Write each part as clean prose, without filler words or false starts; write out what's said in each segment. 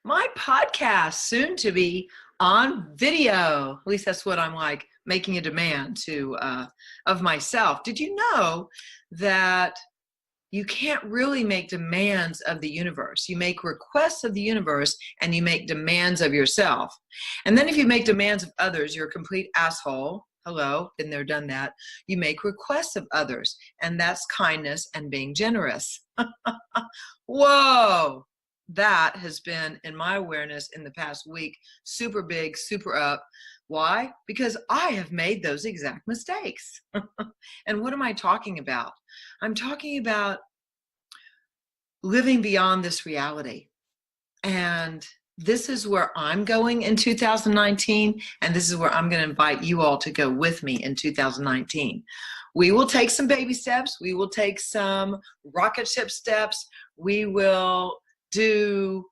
my podcast, soon to be on video. At least that's what I'm like making a demand to of myself. Did you know that you can't really make demands of the universe? You make requests of the universe and you make demands of yourself. And then if you make demands of others, you're a complete asshole. Hello, been there, done that. You make requests of others, and that's kindness and being generous. Whoa, that has been in my awareness in the past week, super big, super up. Why? Because I have made those exact mistakes. And what am I talking about? I'm talking about living beyond this reality. And this is where I'm going in 2019, and this is where I'm going to invite you all to go with me in 2019. We will take some baby steps. We will take some rocket ship steps. We will do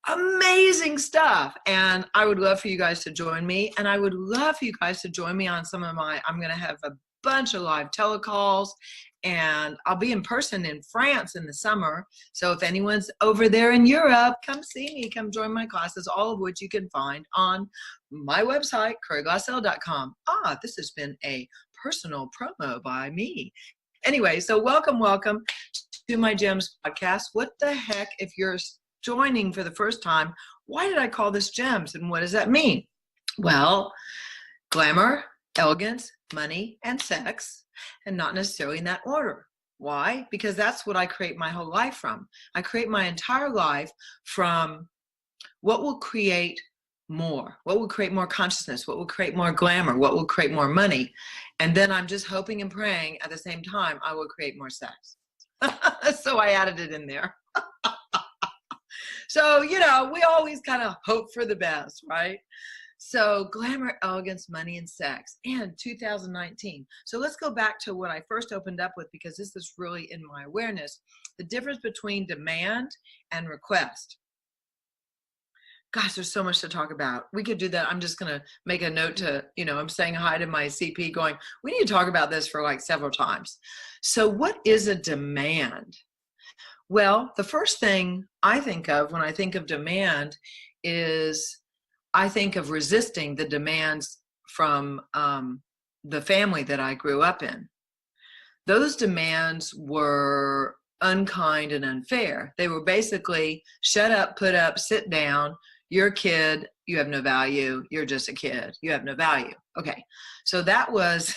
amazing stuff. And I would love for you guys to join me. And I would love for you guys to join me on some of I'm going to have a bunch of live telecalls, and I'll be in person in France in the summer. So if anyone's over there in Europe, come see me, come join my classes, all of which you can find on my website, Glassell.com. This has been a personal promo by me. Anyway, so welcome to my Gems podcast. What the heck, if you're joining for the first time, why did I call this Gems, and what does that mean? Well, glamour, elegance, money, and sex, and not necessarily in that order. Why? Because that's what I create my whole life from. I create my entire life from what will create more, what will create more consciousness, what will create more glamour, what will create more money. And then I'm just hoping and praying at the same time I will create more sex. So I added it in there. So, we always kind of hope for the best, right? So glamour, elegance, money, and sex, and 2019. So let's go back to what I first opened up with, because this is really in my awareness, the difference between demand and request. Gosh, there's so much to talk about. We could do that. I'm just going to make a note to, I'm saying hi to my CP going, we need to talk about this for like several times. So what is a demand? Well, the first thing I think of when I think of demand is I think of resisting the demands from the family that I grew up in. Those demands were unkind and unfair. They were basically shut up, put up, sit down. You're a kid. You have no value. You're just a kid. You have no value. Okay. So that was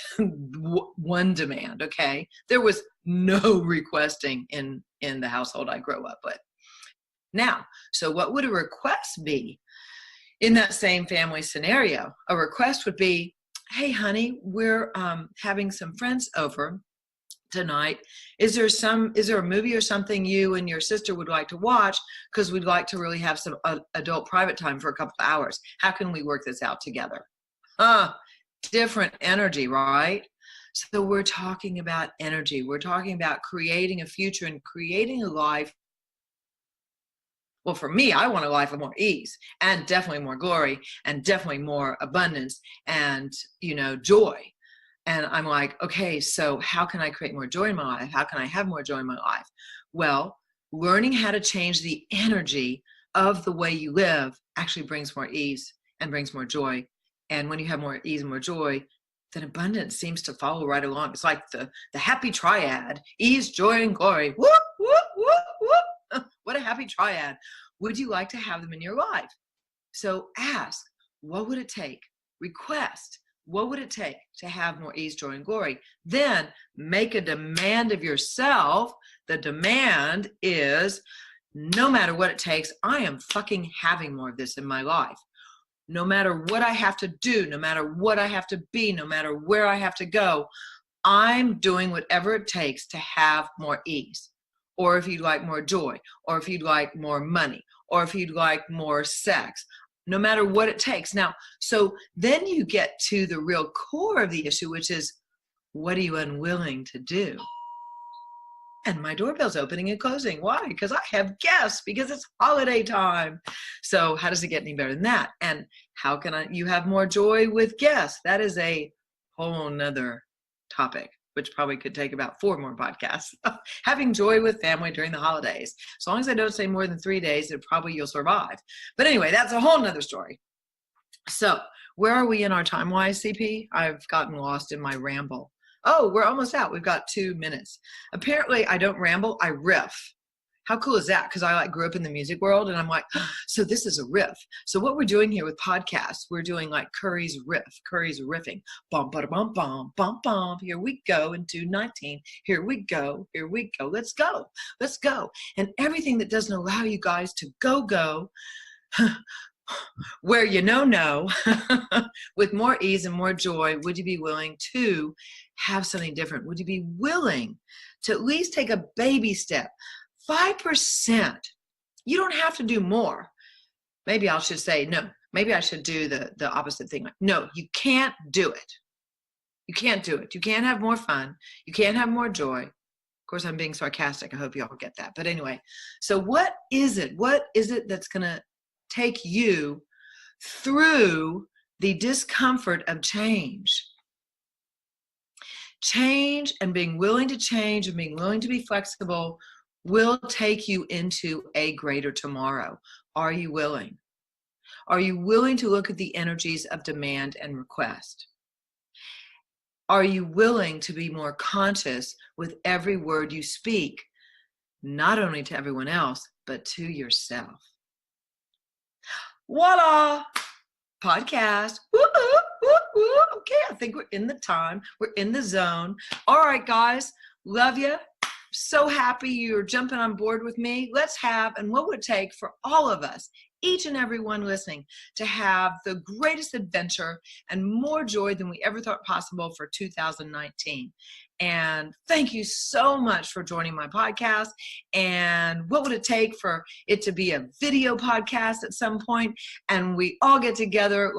one demand. Okay. There was no requesting in the household I grew up with. Now, so what would a request be? In that same family scenario, a request would be, hey, honey, we're having some friends over tonight. Is there a movie or something you and your sister would like to watch? Because we'd like to really have some adult private time for a couple of hours. How can we work this out together? Different energy, right? So we're talking about energy. We're talking about creating a future and creating a life. Well, for me, I want a life of more ease and definitely more glory and definitely more abundance and, joy. And I'm like, okay, so how can I create more joy in my life? How can I have more joy in my life? Well, learning how to change the energy of the way you live actually brings more ease and brings more joy. And when you have more ease and more joy, then abundance seems to follow right along. It's like the happy triad: ease, joy, and glory. Whoop, whoop, whoop, whoop. What a happy triad. Would you like to have them in your life? So ask, what would it take? Request, what would it take to have more ease, joy, and glory? Then make a demand of yourself. The demand is, no matter what it takes, I am fucking having more of this in my life. No matter what I have to do, no matter what I have to be, no matter where I have to go, I'm doing whatever it takes to have more ease. Or if you'd like more joy, or if you'd like more money, or if you'd like more sex, no matter what it takes. Now, so then you get to the real core of the issue, which is, what are you unwilling to do? And my doorbell's opening and closing. Why? Because I have guests, because it's holiday time. So how does it get any better than that? And how can you have more joy with guests? That is a whole nother topic. which probably could take about 4 more podcasts. Having joy with family during the holidays. As long as I don't say more than 3 days, you'll survive. But anyway, that's a whole nother story. So where are we in our time-wise, CP? I've gotten lost in my ramble. Oh, we're almost out. We've got 2 minutes. Apparently I don't ramble, I riff. How cool is that? Because I grew up in the music world, and I'm like, so this is a riff. So what we're doing here with podcasts, we're doing like Curry's riffing. Bum, bada, bum, bum, bum, bum. Here we go in 219. Here we go. Here we go. Let's go. Let's go. And everything that doesn't allow you guys to go, where no, with more ease and more joy, would you be willing to have something different? Would you be willing to at least take a baby step? 5%. You don't have to do more. Maybe I should say, no, maybe I should do the opposite thing. No, you can't do it. You can't do it. You can't have more fun. You can't have more joy. Of course, I'm being sarcastic. I hope you all get that. But anyway, so what is it? What is it that's going to take you through the discomfort of change? Change and being willing to change and being willing to be flexible will take you into a greater tomorrow. Are you willing? Are you willing to look at the energies of demand and request? Are you willing to be more conscious with every word you speak, not only to everyone else, but to yourself? Voila! Podcast. Woo-hoo, woo-hoo. Okay, I think we're in the time. We're in the zone. All right, guys. Love you. So happy you're jumping on board with me. Let's have, and what would it take for all of us, each and every one listening, to have the greatest adventure and more joy than we ever thought possible for 2019. And thank you so much for joining my podcast. And what would it take for it to be a video podcast at some point, and we all get together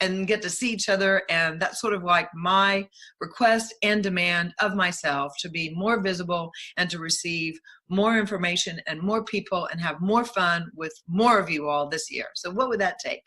and get to see each other? And that's sort of like my request and demand of myself, to be more visible and to receive more information and more people and have more fun with more of you all this year. So what would that take?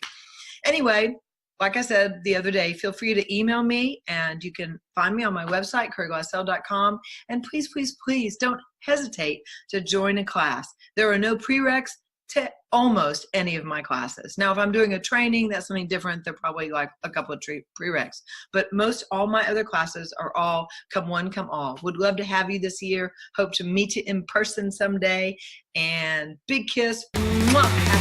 Anyway, like I said the other day, feel free to email me, and you can find me on my website, curryglassell.com. And please, please, please don't hesitate to join a class. There are no prereqs to almost any of my classes. Now, if I'm doing a training, that's something different. They're probably like a couple of prereqs. But all my other classes are all come one, come all. Would love to have you this year. Hope to meet you in person someday. And big kiss. Mwah.